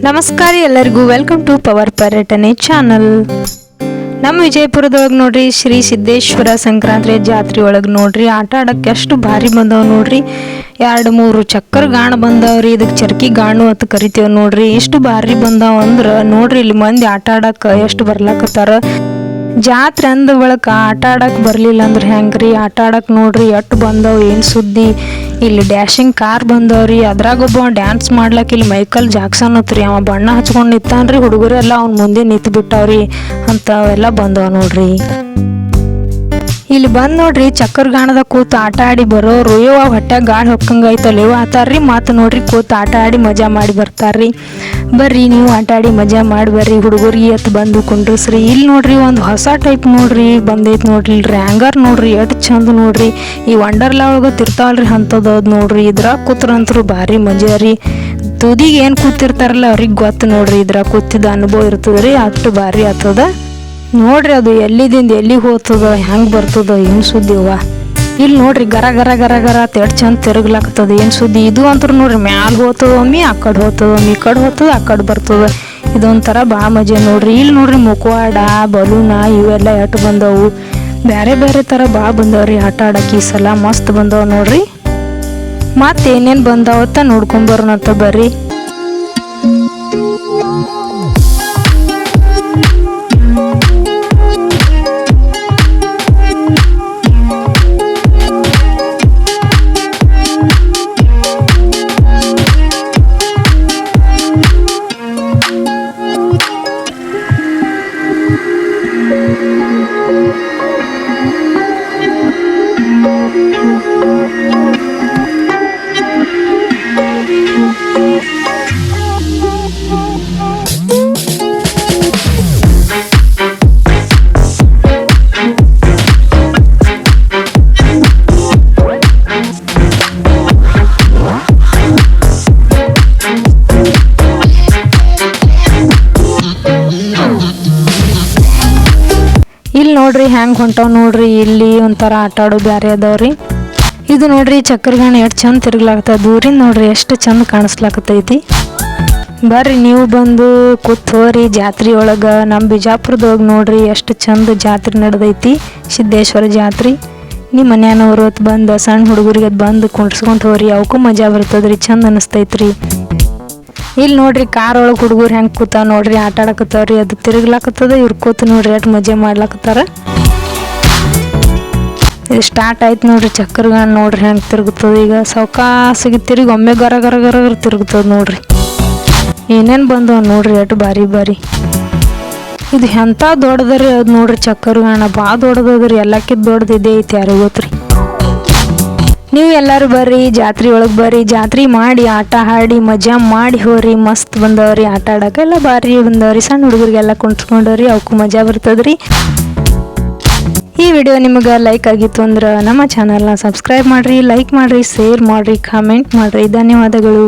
ನಮಸ್ಕಾರ ಎಲ್ಲರಿಗೂ welcome to power ಪರ್ಯಟನೆ channel. ನಮ್ಮ ವಿಜಯಪುರದೊಳಗೆ ನೋಡ್ರಿ ಶ್ರೀ ಸಿದ್ದೇಶ್ವರ ಸಂಕ್ರಾಂತಿ ಜಾತ್ರೆ ಒಳಗೆ ನೋಡ್ರಿ ಆಟ ಆಡಕ್ಕೆ ಎಷ್ಟು ಭಾರಿ ಬಂದವ ನೋಡ್ರಿ. 2-3 ಚಕ್ಕರ್ ಗಾಣ ಬಂದವ್ರಿ. ಇದಕ್ಕೆ ಚರ್ಕಿ ಗಾಣು ಅಂತ ಕರಿತೇವೆ ನೋಡ್ರಿ. ಎಷ್ಟು ಭಾರಿ ಬಂದಾವ ಅಂದ್ರೆ ನೋಡ್ರಿ ಇಲ್ಲಿ ಮಂದಿ ಆಟ ಆಡಕ್ಕೆ ಎಷ್ಟು ಬರ್ಲಾಕತ್ತಾರ. ಜಾತ್ರೆ ಅಂದ ಬಳಕ ಆಟ ಆಡಕ್ಕೆ ಬರಲಿಲ್ಲ ಅಂದ್ರೆ ಹೆಂಗ್ರಿ, ಆಟ ಆಡಕ್ಕೆ ನೋಡ್ರಿ ಎಷ್ಟು ಬಂದವು ಏನು ಸುದ್ದಿ. ಇಲ್ಲಿ ಡ್ಯಾಶಿಂಗ್ ಕಾರ್ ಬಂದವ್ರಿ. ಅದ್ರಾಗೊಬ್ಬ ಡ್ಯಾನ್ಸ್ ಮಾಡ್ಲಕ್ಕೆ ಇಲ್ಲಿ ಮೈಕಲ್ ಜಾಕ್ಸನ್ ಹತ್ರಿ ಅವ ಬಣ್ಣ ಹಚ್ಕೊಂಡು ನಿಂತಾನ್ರಿ. ಹುಡುಗರೆಲ್ಲ ಅವ್ನ ಮುಂದೆ ನಿಂತು ಬಿಟ್ಟವ್ರಿ ಅಂಥವೆಲ್ಲ ಬಂದವ ನೋಡ್ರಿ. ಇಲ್ಲಿ ಬಂದು ನೋಡ್ರಿ ಚಕ್ಕರ್ ಗಾಣದ ಕೂತು ಆಟ ಆಡಿ ಬರೋರು ಇವ ಹೊಟ್ಯಾಗ ಗಾಳಿ ಹೊಕ್ಕಂಗೆ ಐತಲ್ಲ ಇವ ಆತಾರ್ರಿ. ಮಾತು ನೋಡ್ರಿ ಕೂತು ಆಟ ಆಡಿ ಮಜಾ ಮಾಡಿ ಬರ್ತಾರ್ರಿ. ಬರ್ರಿ ನೀವು ಆಟ ಆಡಿ ಮಜಾ ಮಾಡಿ ಬರ್ರಿ. ಹುಡುಗರಿಗೆ ಎತ್ತು ಬಂದು ಕುಂಡ್ರಸ್ರಿ. ಇಲ್ಲಿ ನೋಡ್ರಿ ಒಂದು ಹೊಸ ಟೈಪ್ ನೋಡ್ರಿ ಬಂದೈತೆ ನೋಡ್ರಿ. ಇಲ್ಲಿ ರ್ಯಾಂಗರ್ ನೋಡ್ರಿ ಎಷ್ಟು ಚಂದ ನೋಡ್ರಿ. ಈ ವಂಡರ್ಲಾ ಒಳಗೆ ತಿರ್ತಾವಲ್ರಿ ಅಂಥದ್ದು ನೋಡ್ರಿ. ಇದ್ರಾಗ ಕೂತ್ರಂತರು ಭಾರಿ ಮಜಾ ರೀ. ತುದಿಗೆ ಏನು ಕೂತಿರ್ತಾರಲ್ಲ ಅವ್ರಿಗೆ ಗೊತ್ತು ನೋಡ್ರಿ. ಇದ್ರಾಗ ಕೂತಿದ್ದ ಅನುಭವ ಇರ್ತದ್ರಿ. ಅಷ್ಟು ಭಾರಿ ಆಗ್ತದ ನೋಡ್ರಿ. ಅದು ಎಲ್ಲಿದಿಂದ ಎಲ್ಲಿಗೆ ಹೋಗ್ತದ ಹೆಂಗೆ ಬರ್ತದ ಏನು ಸುದ್ದಿ ಅವ್ವ. ಇಲ್ಲಿ ನೋಡ್ರಿ ಗರ ಗರ ಗರ ಗರ ತೆಡ್ ಚಂದ ತಿರುಗ್ಲಾಕ್ತದ ಏನು ಸುದ್ದಿ. ಇದು ಅಂತೂ ನೋಡ್ರಿ ಮ್ಯಾಲ ಹೋಗ್ತದ ಒಮ್ಮೆ ಆ ಕಡೆ ಹೋಗ್ತದ ಒಮ್ಮೆ ಈ ಕಡೆ ಹೋಗ್ತದ ಆ ಕಡೆ ಬರ್ತದ. ಇದೊಂಥರ ಭಾಳ ಮಜಾ ನೋಡ್ರಿ. ಇಲ್ಲಿ ನೋಡ್ರಿ ಮುಖವಾಡ ಬಲೂನ ಇವೆಲ್ಲ ಎಷ್ಟು ಬಂದವು. ಬೇರೆ ಬೇರೆ ಥರ ಭಾಳ ಬಂದವ್ರಿ ಆಟ ಆಡಕ್ಕೆ ಈ ಸಲ ಮಸ್ತ್ ಬಂದವ ನೋಡ್ರಿ. ಮತ್ತೆ ಏನೇನು ಬಂದಾವತ್ತ ನೋಡ್ಕೊಂಬರೋಣಂತ ಬರ್ರಿ. ಇಲ್ಲಿ ನೋಡ್ರಿ ಹ್ಯಾಂಗ್ ಹೊಂಟಾವ್ ನೋಡ್ರಿ. ಇಲ್ಲಿ ಒಂಥರ ಆಟ ಆಡೋ ಬ್ಯಾರೆ ಅದಾವ್ರಿ. ಇದು ನೋಡ್ರಿ ಚಕ್ಕರ್ಗಾಣ ಎಷ್ಟು ಚಂದ ತಿರುಗ್ಲಾಗ್ತದ. ದೂರಿಂದ ನೋಡ್ರಿ ಎಷ್ಟು ಚಂದ ಕಾಣಿಸ್ಲಾಕತೈತಿ. ಬರ್ರಿ ನೀವು ಬಂದು ಕೂತ್ಕೋರಿ ಜಾತ್ರೆ ಒಳಗೆ. ನಮ್ಮ ಬಿಜಾಪುರದೊಳಗೆ ನೋಡ್ರಿ ಎಷ್ಟು ಚಂದ ಜಾತ್ರೆ ನಡೆದೈತಿ. ಸಿದ್ದೇಶ್ವರ ಜಾತ್ರೆ. ನಿಮ್ಮ ಮನ್ಯಾನವ್ರು ಹೊತ್ತು ಬಂದು ಸಣ್ಣ ಹುಡುಗರಿಗೆ ಅದು ಬಂದು ಕುಂಡ್ಸ್ಕೊಂಡು ಹೋರಿ. ಅವಕ್ಕೂ ಮಜಾ ಬರ್ತದ್ರಿ. ಚಂದ ಅನಿಸ್ತೈತ್ರಿ. ಇಲ್ಲಿ ನೋಡ್ರಿ ಕಾರ್ ಒಳಗೆ ಹುಡುಗರು ಹೆಂಗೆ ಕೂತಾವ ನೋಡ್ರಿ ಆಟ ಆಡಕತ್ತಾವ್ರಿ. ಅದು ತಿರುಗ್ಲಾಕತ್ತದ. ಇವ್ರು ಕೂತು ನೋಡ್ರಿ ಎಷ್ಟು ಮಜಾ ಮಾಡ್ಲಾಕತ್ತಾರ. ಇದು ಸ್ಟಾರ್ಟ್ ಆಯ್ತು ನೋಡ್ರಿ ಚಕ್ಕರ್ಗಾಣ ನೋಡ್ರಿ ಹೆಂಗೆ ತಿರುಗುತ್ತದ. ಈಗ ಸಾವಕಾಸಿಗೆ ತಿರುಗಿ ಒಮ್ಮೆ ಗರ ಗರ ಗರ ಗರ ತಿರುಗುತ್ತದ ನೋಡ್ರಿ. ಏನೇನು ಬಂದವ ನೋಡ್ರಿ ಎಷ್ಟು ಭಾರಿ ಭಾರಿ. ಇದು ಎಂಥ ದೊಡ್ಡದ್ರಿ ಅದು ನೋಡ್ರಿ ಚಕ್ಕರ್ಗಾಣ ಭಾಳ ದೊಡ್ಡದದ್ರಿ. ಎಲ್ಲಕ್ಕಿಂತ ದೊಡ್ಡದಿದೆ ಐತಿ ಯಾರಿಗೆ ಗೊತ್ತ್ರಿ. ನೀವು ಎಲ್ಲರೂ ಬರ್ರಿ ಜಾತ್ರೆ ಒಳಗೆ ಬರ್ರಿ. ಜಾತ್ರೆ ಮಾಡಿ ಆಟ ಆಡಿ ಮಜಾ ಮಾಡಿ ಹೋರಿ. ಮಸ್ತ್ ಬಂದವ್ರಿ ಆಟ ಆಡೋಕೆಲ್ಲ ಭಾರಿ ಬಂದವ್ರಿ. ಸಣ್ಣ ಹುಡುಗರಿಗೆಲ್ಲ ಕುಂತ್ಕೊಂಡವ್ರಿ. ಅವಕ್ಕೂ ಮಜಾ ಬರ್ತದ್ರಿ. ಈ ವಿಡಿಯೋ ನಿಮಗೆ ಲೈಕ್ ಆಗಿತ್ತು ಅಂದ್ರೆ ನಮ್ಮ ಚಾನಲ್ನ ಸಬ್ಸ್ಕ್ರೈಬ್ ಮಾಡಿರಿ, ಲೈಕ್ ಮಾಡಿರಿ, ಶೇರ್ ಮಾಡಿರಿ, ಕಾಮೆಂಟ್ ಮಾಡಿರಿ. ಧನ್ಯವಾದಗಳು.